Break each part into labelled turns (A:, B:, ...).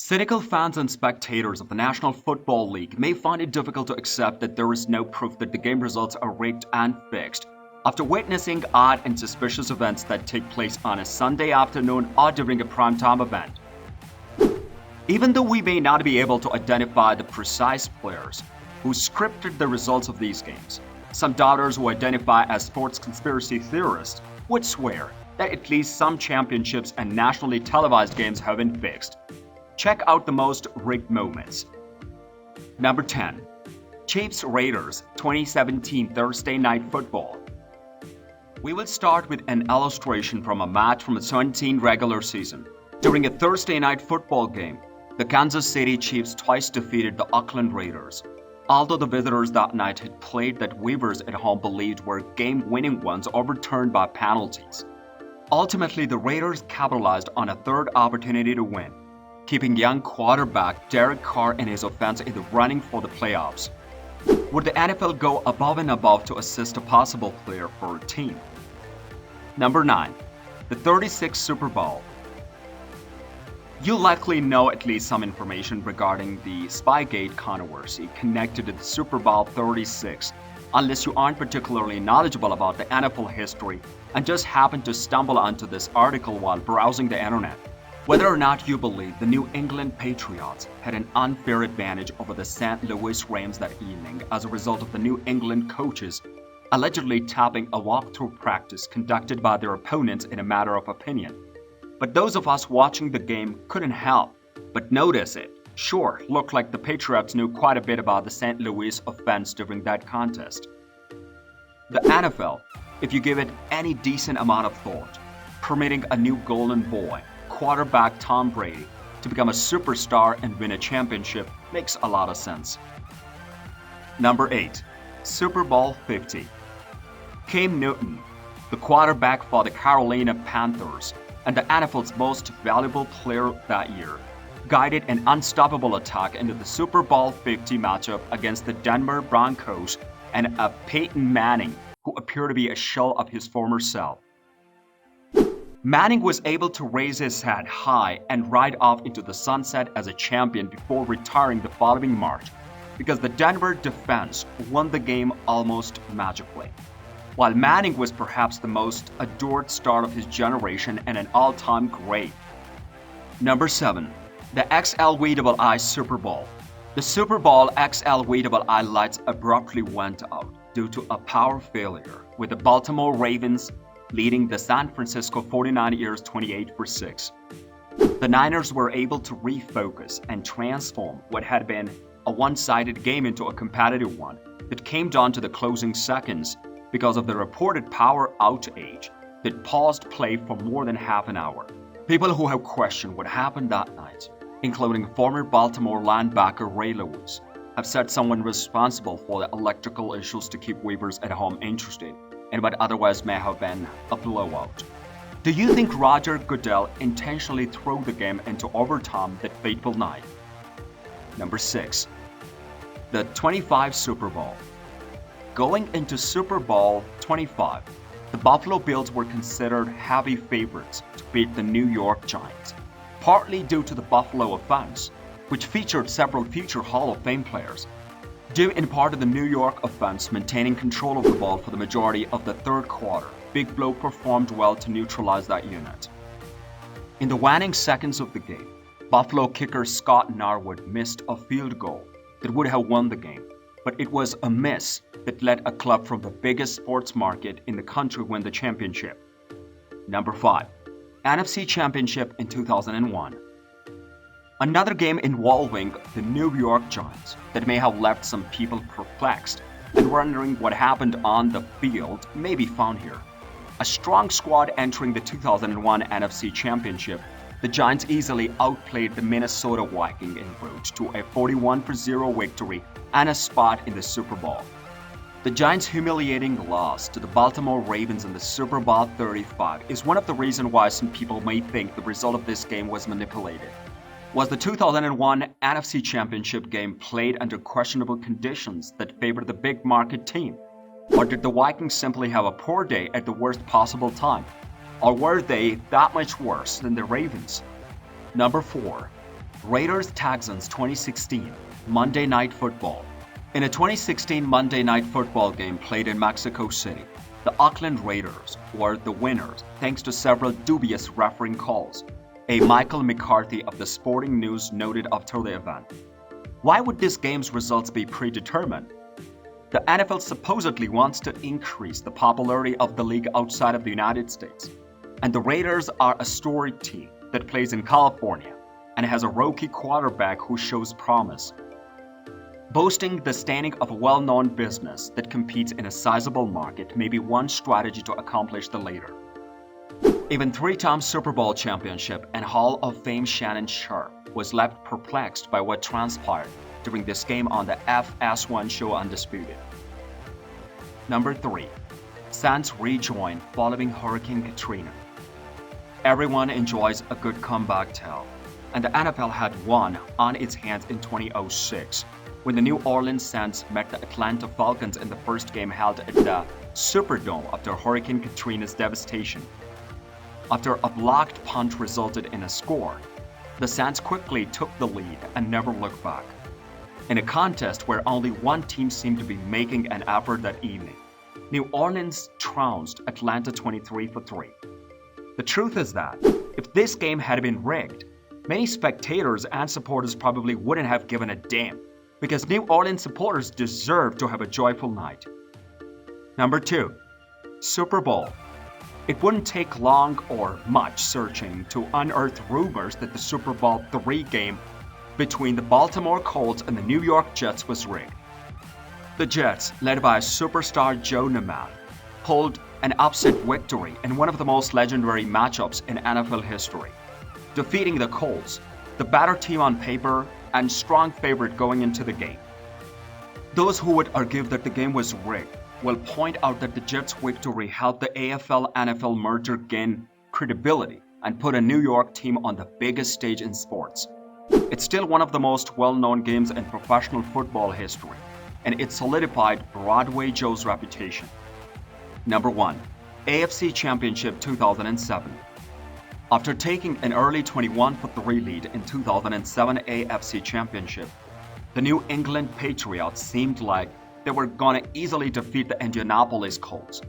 A: Cynical fans and spectators of the National Football League may find it difficult to accept that there is no proof that the game results are rigged and fixed after witnessing odd and suspicious events that take place on a Sunday afternoon or during a primetime event. Even though we may not be able to identify the precise players who scripted the results of these games, some doubters who identify as sports conspiracy theorists would swear that at least some championships and nationally televised games have been fixed. Check out the most rigged moments. Number 10. Hiefs-Raiders 2017 Thursday Night Football. We will start with an illustration from a match from the 2017 regular season. During a Thursday night football game, the Kansas City Chiefs twice defeated the Oakland Raiders. Although the visitors that night had played that Weavers at home believed were game-winning ones overturned by penalties. Ultimately, the Raiders capitalized on a third opportunity to win, keeping young quarterback Derek Carr and his offense in the running for the playoffs. Would the NFL go above and above to assist a possible player for a team? Number 9. The 36th Super Bowl. You likely know at least some information regarding the Spygate controversy connected to the Super Bowl 36, unless you aren't particularly knowledgeable about the NFL history and just happened to stumble onto this article while browsing the internet. Whether or not you believe the New England Patriots had an unfair advantage over the St. Louis Rams that evening as a result of the New England coaches allegedly tapping a walkthrough practice conducted by their opponents in a matter of opinion. But those of us watching the game couldn't help but notice it. Sure, looked like the Patriots knew quite a bit about the St. Louis offense during that contest. The NFL, if you give it any decent amount of thought, permitting a new golden boy, quarterback Tom Brady, to become a superstar and win a championship makes a lot of sense. Number 8. Super Bowl 50. Cam Newton, the quarterback for the Carolina Panthers and the NFL's most valuable player that year, guided an unstoppable attack into the Super Bowl 50 matchup against the Denver Broncos and a Peyton Manning who appeared to be a shell of his former self. Manning was able to raise his head high and ride off into the sunset as a champion before retiring the following March because the Denver defense won the game almost magically. While Manning was perhaps the most adored star of his generation and an all-time great. Number 7. The XLVII Super Bowl. The Super Bowl XLVII lights abruptly went out due to a power failure, with the Baltimore Ravens leading the San Francisco 49ers 28-6. The Niners were able to refocus and transform what had been a one-sided game into a competitive one that came down to the closing seconds because of the reported power outage that paused play for more than half an hour. People who have questioned what happened that night, including former Baltimore linebacker Ray Lewis, have said someone responsible for the electrical issues to keep Weavers at home interested in what otherwise may have been a blowout. Do you think Roger Goodell intentionally threw the game into overtime that fateful night? Number 6. The 25 Super Bowl. Going into Super Bowl 25, the Buffalo Bills were considered heavy favorites to beat the New York Giants, partly due to the Buffalo offense, which featured several future Hall of Fame players, due in part to the New York offense maintaining control of the ball for the majority of the third quarter. Big Blue performed well to neutralize that unit. In the waning seconds of the game, Buffalo kicker Scott Norwood missed a field goal that would have won the game, but it was a miss that let a club from the biggest sports market in the country win the championship. Number 5. NFC Championship in 2001. Another game involving the New York Giants that may have left some people perplexed and wondering what happened on the field may be found here. A strong squad entering the 2001 NFC Championship, the Giants easily outplayed the Minnesota Vikings en route to a 41-0 victory and a spot in the Super Bowl. The Giants' humiliating loss to the Baltimore Ravens in the Super Bowl 35 is one of the reasons why some people may think the result of this game was manipulated. Was the 2001 NFC Championship game played under questionable conditions that favored the big market team? Or did the Vikings simply have a poor day at the worst possible time? Or were they that much worse than the Ravens? Number 4. Raiders-Texans 2016 Monday Night Football. In a 2016 Monday Night Football game played in Mexico City, the Oakland Raiders were the winners thanks to several dubious refereeing calls, a Michael McCarthy of the Sporting News noted after the event. Why would this game's results be predetermined? The NFL supposedly wants to increase the popularity of the league outside of the United States, and the Raiders are a storied team that plays in California and has a rookie quarterback who shows promise. Boasting the standing of a well-known business that competes in a sizable market may be one strategy to accomplish the latter. Even three-time Super Bowl championship and Hall of Fame Shannon Sharpe was left perplexed by what transpired during this game on the FS1 show Undisputed. Number 3. Saints rejoin following Hurricane Katrina. Everyone enjoys a good comeback tale, and the NFL had one on its hands in 2006 when the New Orleans Saints met the Atlanta Falcons in the first game held at the Superdome after Hurricane Katrina's devastation. After a blocked punt resulted in a score, the Saints quickly took the lead and never looked back. In a contest where only one team seemed to be making an effort that evening, New Orleans trounced Atlanta 23-3. The truth is that if this game had been rigged, many spectators and supporters probably wouldn't have given a damn, because New Orleans supporters deserve to have a joyful night. Number 2. Super Bowl. It wouldn't take long or much searching to unearth rumors that the Super Bowl III game between the Baltimore Colts and the New York Jets was rigged. The Jets, led by superstar Joe Namath, pulled an upset victory in one of the most legendary matchups in NFL history, defeating the Colts, the better team on paper and strong favorite going into the game. Those who would argue that the game was rigged will point out that the Jets' victory helped the AFL-NFL merger gain credibility and put a New York team on the biggest stage in sports. It's still one of the most well-known games in professional football history, and it solidified Broadway Joe's reputation. Number 1. AFC Championship 2007. After taking an early 21-3 lead in 2007 AFC Championship, the New England Patriots seemed like they were gonna easily defeat the Indianapolis Colts.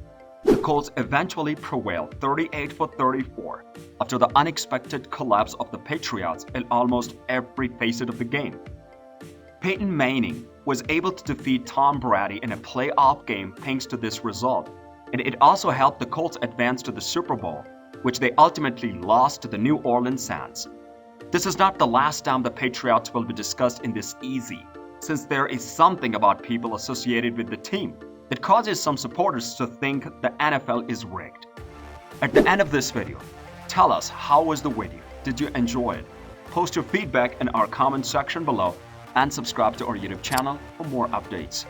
A: The Colts eventually prevailed 38-34 after the unexpected collapse of the Patriots in almost every facet of the game. Peyton Manning was able to defeat Tom Brady in a playoff game thanks to this result, and it also helped the Colts advance to the Super Bowl, which they ultimately lost to the New Orleans Saints. This is not the last time the Patriots will be discussed in this easy, since there is something about people associated with the team that causes some supporters to think the NFL is rigged. At the end of this video, tell us how was the video. Did you enjoy it? Post your feedback in our comment section below and subscribe to our YouTube channel for more updates.